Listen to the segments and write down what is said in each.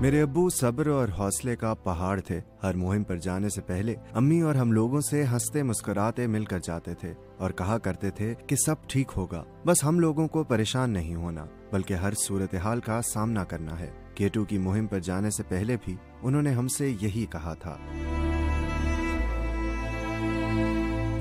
मेरे अब्बू सब्र और हौसले का पहाड़ थे। हर मुहिम पर जाने से पहले अम्मी और हम लोगों से हंसते मुस्कुराते मिलकर जाते थे और कहा करते थे कि सब ठीक होगा, बस हम लोगों को परेशान नहीं होना बल्कि हर सूरत हाल का सामना करना है। K2 की मुहिम पर जाने से पहले भी उन्होंने हमसे यही कहा था।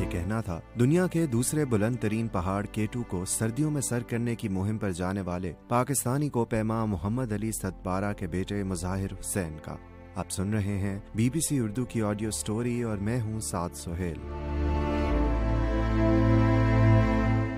कहना था, दुनिया के दूसरे बुलंद तरीन पहाड़ K2 को सर्दियों में सर करने की मुहिम पर जाने वाले पाकिस्तानी कोपैमा मोहम्मद अली सतपारा के बेटे मुजाहिर हुसैन का। आप सुन रहे हैं BBC उर्दू की ऑडियो स्टोरी और मैं हूं साद सोहेल।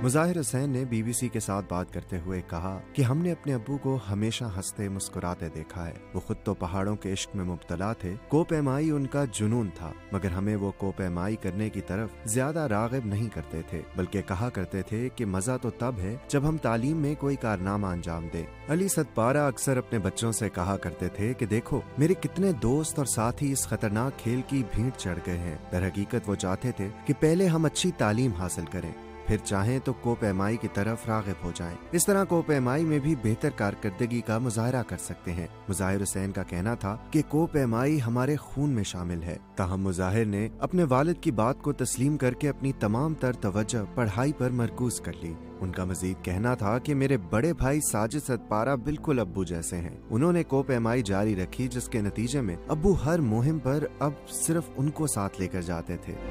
मुजाहिर हुसैन ने BBC के साथ बात करते हुए कहा कि हमने अपने अब्बू को हमेशा हंसते मुस्कुराते देखा है। वो खुद तो पहाड़ों के इश्क में मुब्तला थे, कोपैमाई उनका जुनून था, मगर हमें वो कोपैमाई करने की तरफ ज्यादा राग़िब नहीं करते थे, बल्कि कहा करते थे कि मजा तो तब है जब हम तालीम में कोई कारनामा अंजाम दें। अली सतपारा अक्सर अपने बच्चों से कहा करते थे कि देखो मेरे कितने दोस्त और साथी इस खतरनाक खेल की भीड़ चढ़ गए हैं। दरहकीकत वो चाहते थे कि पहले हम अच्छी तालीम हासिल करें, फिर चाहें तो कोपैमाई की तरफ राग़िब हो जाएं। इस तरह कोपैमाई में भी बेहतर कारकर्दगी का मुजाहरा कर सकते हैं। मुजाहिर हुसैन का कहना था कि कोपैमाई हमारे खून में शामिल है। ताहम मुजाहिर ने अपने वालिद की बात को तस्लीम करके अपनी तमाम तर तवज्जो पढ़ाई पर मरकूज कर ली। उनका मजीद कहना था कि मेरे बड़े भाई साजिद सतपारा बिल्कुल अब्बू जैसे हैं। उन्होंने कोपैमाई जारी रखी, जिसके नतीजे में अब्बू हर मुहिम पर अब सिर्फ उनको साथ लेकर जाते थे।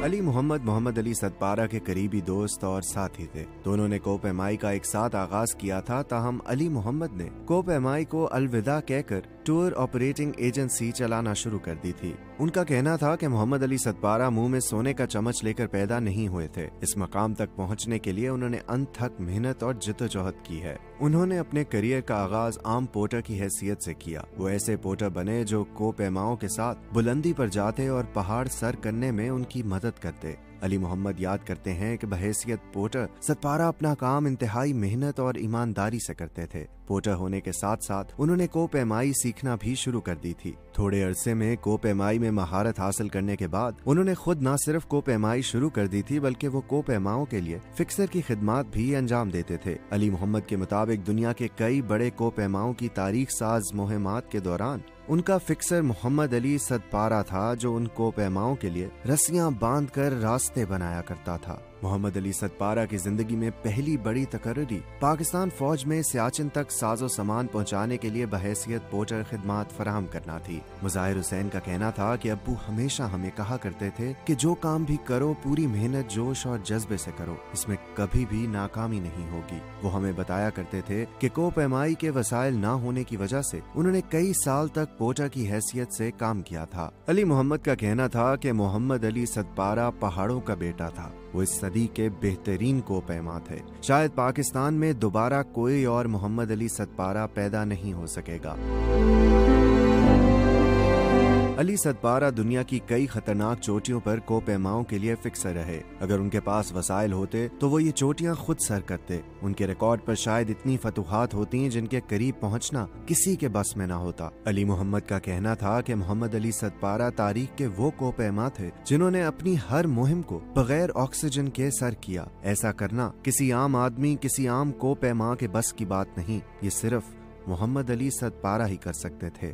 अली मोहम्मद अली सतपारा के करीबी दोस्त और साथी थे। दोनों ने कोपैमाई का एक साथ आगाज किया था। ताहम अली मोहम्मद ने कोपैमाई को अलविदा कहकर टूर ऑपरेटिंग एजेंसी चलाना शुरू कर दी थी। उनका कहना था कि मोहम्मद अली सतपारा मुंह में सोने का चम्मच लेकर पैदा नहीं हुए थे। इस मकाम तक पहुंचने के लिए उन्होंने अनथक मेहनत और जिद्दोजहद की है। उन्होंने अपने करियर का आगाज आम पोर्टर की हैसियत से किया। वो ऐसे पोर्टर बने जो कोपैमाओं के साथ बुलंदी पर जाते और पहाड़ सर करने में उनकी मदद करते। अली मोहम्मद याद करते हैं कि बहैसियत पोर्टर सतपारा अपना काम इंतहाई मेहनत और ईमानदारी से करते थे। पोर्टर होने के साथ साथ उन्होंने कोपैमाई सीखना भी शुरू कर दी थी। थोड़े अरसे में कोपैमाई में महारत हासिल करने के बाद उन्होंने खुद न सिर्फ कोपैमाई शुरू कर दी थी, बल्कि वो कोपैमाओं के लिए फिक्सर की खिदमत भी अंजाम देते थे। अली मोहम्मद के मुताबिक दुनिया के कई बड़े कोपैमाओं की तारीख साज मुहिमात के दौरान उनका फिक्सर मोहम्मद अली सतपारा था, जो उन कोपैमाओं के लिए रस्सियां बांधकर रास्ते बनाया करता था। मोहम्मद अली सतपारा की जिंदगी में पहली बड़ी तकर्री पाकिस्तान फौज में सियाचिन तक साजो सामान पहुंचाने के लिए बहैसियत पोर्टर खिदमत फराहम करना थी। मुजाहिर हुसैन का कहना था कि अब्बू हमेशा हमें कहा करते थे कि जो काम भी करो पूरी मेहनत, जोश और जज्बे से करो, इसमें कभी भी नाकामी नहीं होगी। वो हमें बताया करते थे कि कोपैमाई के वसाइल न होने की वजह से उन्होंने कई साल तक पोर्टर की हैसियत से काम किया था। अली मोहम्मद का कहना था कि मोहम्मद अली सतपारा पहाड़ों का बेटा था। वो इस सदी के बेहतरीन कोपैमा थे। शायद पाकिस्तान में दोबारा कोई और मोहम्मद अली सतपारा पैदा नहीं हो सकेगा। अली सतपारा दुनिया की कई खतरनाक चोटियों पर कोपैमाओं के लिए फिक्सर रहे। अगर उनके पास वसाइल होते तो वो ये चोटियां खुद सर करते। उनके रिकॉर्ड पर शायद इतनी फतुहात होती जिनके करीब पहुंचना किसी के बस में ना होता। अली मोहम्मद का कहना था कि मोहम्मद अली सतपारा तारीख के वो कोपैमा थे जिन्होंने अपनी हर मुहिम को बगैर ऑक्सीजन के सर किया। ऐसा करना किसी आम आदमी, किसी आम कोपैमा के बस की बात नहीं। ये सिर्फ मोहम्मद अली सतपारा ही कर सकते थे।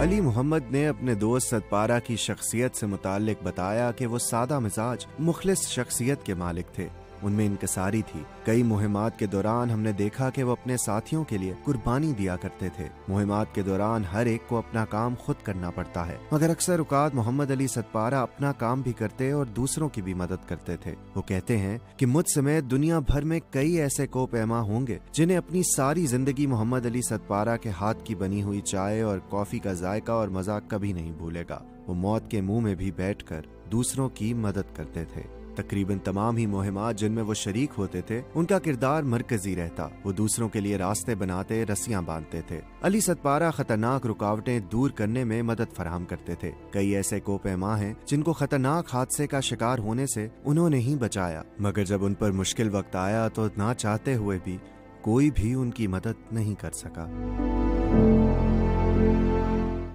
अली मोहम्मद ने अपने दोस्त सतपारा की शख्सियत से मुताल्लिक बताया कि वो सादा मिजाज, मुखलिस शख्सियत के मालिक थे। उनमें इनकसारी थी। कई मुहिमात के दौरान हमने देखा कि वो अपने साथियों के लिए कुर्बानी दिया करते थे। मुहिमात के दौरान हर एक को अपना काम खुद करना पड़ता है, मगर अक्सर औकात मोहम्मद अली सतपारा अपना काम भी करते और दूसरों की भी मदद करते थे। वो कहते हैं कि मुझ समेत दुनिया भर में कई ऐसे कोपैमा होंगे जिन्हें अपनी सारी जिंदगी मोहम्मद अली सतपारा के हाथ की बनी हुई चाय और कॉफी का जायका और मजा कभी नहीं भूलेगा। वो मौत के मुंह में भी बैठकर दूसरों की मदद करते थे। तकरीबन तमाम ही मुहिमात जिनमें वो शरीक होते थे, उनका किरदार मरकजी रहता। वो दूसरों के लिए रास्ते बनाते, रस्सियां बांधते थे। अली सतपारा खतरनाक रुकावटें दूर करने में मदद फराहम करते थे। कई ऐसे कोपैमा हैं जिनको खतरनाक हादसे का शिकार होने से उन्होंने ही बचाया, मगर जब उन पर मुश्किल वक्त आया तो ना चाहते हुए भी कोई भी उनकी मदद नहीं कर सका।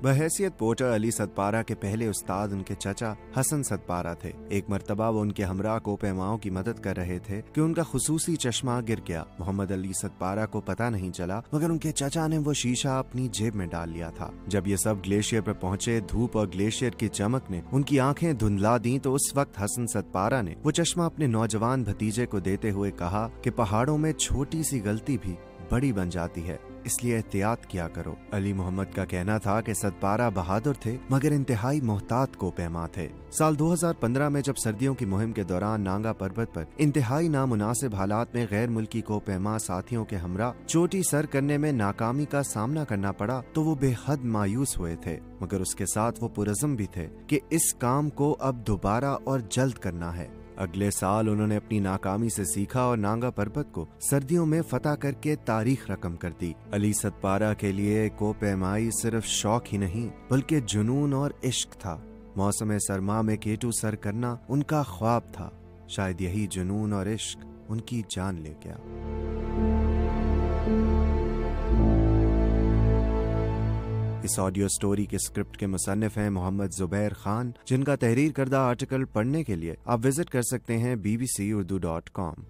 बहैसियत पोर्टर अली सतपारा के पहले उस्ताद उनके चचा हसन सतपारा थे। एक मर्तबा वो उनके हमरा कोपेमाओं की मदद कर रहे थे कि उनका खुसूसी चश्मा गिर गया। मोहम्मद अली सतपारा को पता नहीं चला, मगर उनके चचा ने वो शीशा अपनी जेब में डाल लिया था। जब ये सब ग्लेशियर पर पहुंचे, धूप और ग्लेशियर की चमक ने उनकी आंखें धुंधला दी, तो उस वक्त हसन सतपारा ने वो चश्मा अपने नौजवान भतीजे को देते हुए कहा कि पहाड़ों में छोटी सी गलती भी बड़ी बन जाती है, इसलिए एहतियात किया करो। अली मोहम्मद का कहना था कि सतपारा बहादुर थे, मगर इंतहाई मोहतात कोपेमा थे। साल 2015 में जब सर्दियों की मुहिम के दौरान नांगा पर्वत पर इंतहाई नामुनासिब हालात में गैर मुल्की कोपेमा साथियों के हमरा चोटी सर करने में नाकामी का सामना करना पड़ा, तो वो बेहद मायूस हुए थे, मगर उसके साथ वो पुरज़म भी थे कि इस काम को अब दोबारा और जल्द करना है। अगले साल उन्होंने अपनी नाकामी से सीखा और नांगा पर्वत को सर्दियों में फतह करके तारीख रकम कर दी। अली सतपारा के लिए कोपेमाई सिर्फ शौक ही नहीं, बल्कि जुनून और इश्क था। मौसम सरमा में केटू सर करना उनका ख्वाब था। शायद यही जुनून और इश्क उनकी जान ले गया। इस ऑडियो स्टोरी के स्क्रिप्ट के मुसन्निफ हैं मोहम्मद जुबैर खान, जिनका तहरीर करदा आर्टिकल पढ़ने के लिए आप विजिट कर सकते हैं bbcurdu.com।